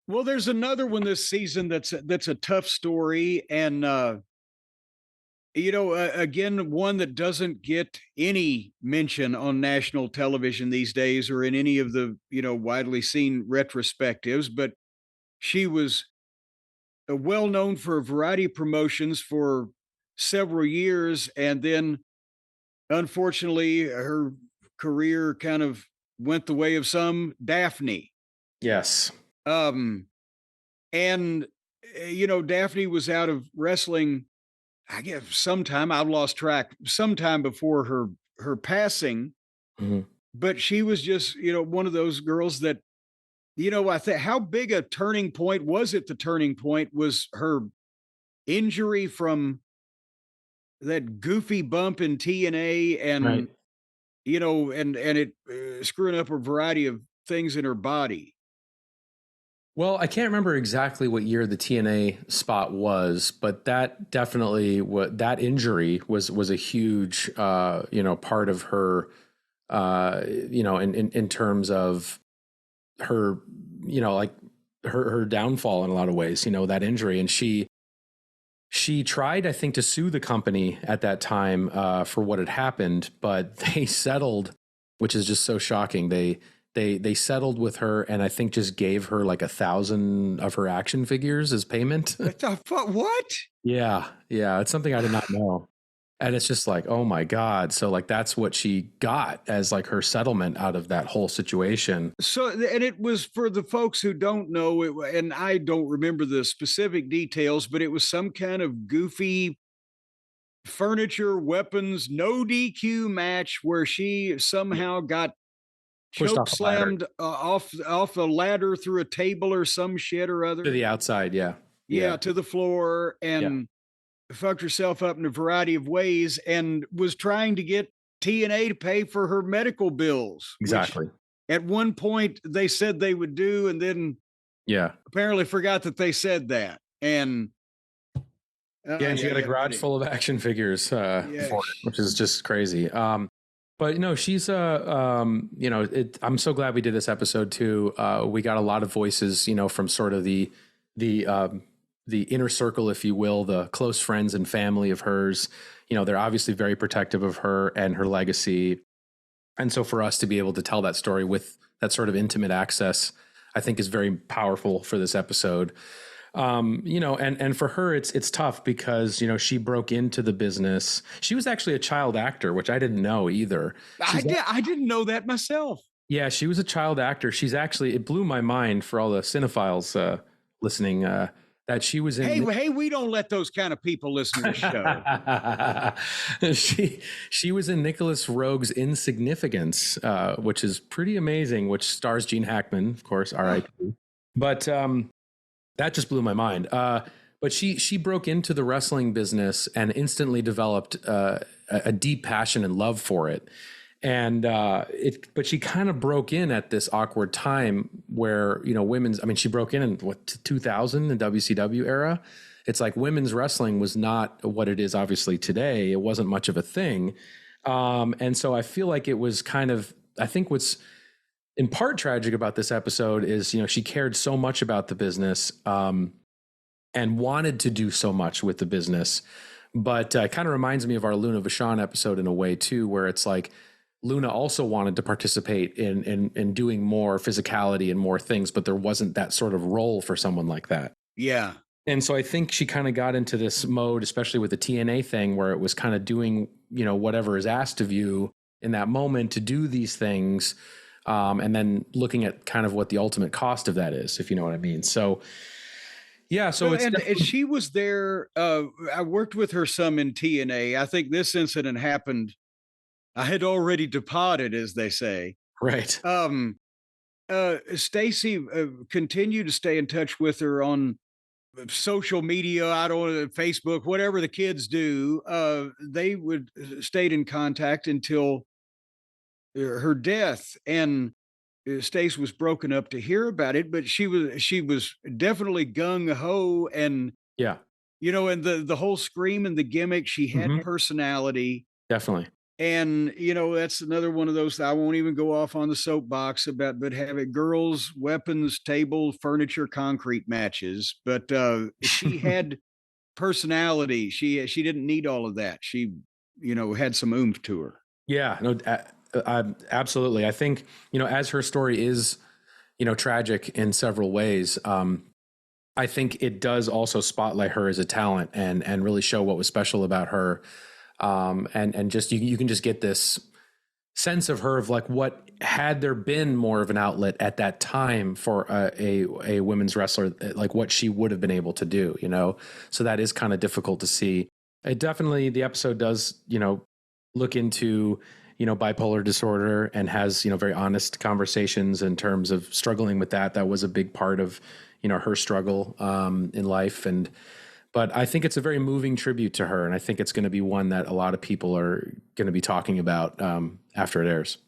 Well, there's another one this season that's a tough story, and again, one that doesn't get any mention on national television these days or in any of the widely seen retrospectives. But she was well known for a variety of promotions for several years, and then unfortunately, her career kind of went the way of some. Daffney. Yes. Um, and Daphne was out of wrestling, I guess sometime, I've lost track, sometime before her passing, Mhm. but she was just, one of those girls that, I think how big a turning point was it? The turning point was her injury from that goofy bump in TNA, Right. and and it screwing up a variety of things in her body. Well, I can't remember exactly what year the TNA spot was, but that definitely what that injury was a huge part of her in terms of her like her downfall in a lot of ways, that injury. And she tried, I think, to sue the company at that time for what had happened, but they settled, which is just so shocking. They settled with her, and I think just gave her like 1,000 of her action figures as payment. What the fuck? What? Yeah, it's something I did not know, and it's just like, oh my god. So like that's what she got as like her settlement out of that whole situation. So, and it was for the folks who don't know it, and I don't remember the specific details, but it was some kind of goofy furniture, weapons, no DQ match where she Yeah, somehow got pushed choke off a ladder slammed off a ladder through a table or some shit or to other. the outside. Yeah, Yeah, yeah, to the floor, yeah. and fucked herself up in a variety of ways, and was trying to get TNA to pay for her medical bills, which Exactly. at one point they said they would do, and then Yeah. apparently forgot that they said that. And Yeah, and she yeah, got a yeah, garage full of action figures yeah, for it, which is just crazy. But she's I'm so glad we did this episode too. We got a lot of voices, from sort of the the inner circle, if you will, the close friends and family of hers. They're obviously very protective of her and her legacy. And so for us to be able to tell that story with that sort of intimate access, I think is very powerful for this episode. And for her, it's tough because, she broke into the business. She was actually a child actor, which I didn't know either. I didn't know that myself. Yeah, she was a child actor. She's actually, it blew my mind for all the cinephiles listening, that she was Hey, in. hey, we don't let those kind of people listen to the show. She was in Nicholas Rogue's Insignificance, which is pretty amazing, which stars Gene Hackman, of course, R.I.P. But that just blew my mind. But she broke into the wrestling business and instantly developed a deep passion and love for it. And but she kind of broke in at this awkward time where, women's, I mean, she broke in what, 2000, the WCW era. It's like women's wrestling was not what it is obviously today. It wasn't much of a thing. And so I feel like it was kind of, I think what's in part tragic about this episode is, she cared so much about the business and wanted to do so much with the business. But it kind of reminds me of our Luna Vachon episode in a way too, where it's like, Luna also wanted to participate in doing more physicality and more things, but there wasn't that sort of role for someone like that. Yeah. And so I think she kind of got into this mode, especially with the TNA thing, where it was kind of doing, whatever is asked of you in that moment to do these things. And then looking at kind of what the ultimate cost of that is, if you know what I mean. So, yeah. So and she was there. I worked with her some in TNA. I think this incident happened. I had already departed, as they say. right. Stacy continued to stay in touch with her on social media. I don't know, Facebook, whatever the kids do. They would stayed in contact until her death, and Stace was broken up to hear about it. But she was definitely gung ho, and Yeah. and the whole scream and the gimmick. She had Mhm. personality. Definitely. And, that's another one of those, I won't even go off on the soapbox about, but have it girls, weapons, table, furniture, concrete matches. But she had personality. She didn't need all of that. She, had some oomph to her. Yeah, no, absolutely. I think, as her story is, tragic in several ways, I think it does also spotlight her as a talent and really show what was special about her. And just you can just get this sense of her of like, what had there been more of an outlet at that time for a women's wrestler, like what she would have been able to do, so that is kind of difficult to see. It definitely, the episode does, look into, bipolar disorder, and has, very honest conversations in terms of struggling with that. That was a big part of, her struggle in life. But I think it's a very moving tribute to her. And I think it's going to be one that a lot of people are going to be talking about after it airs.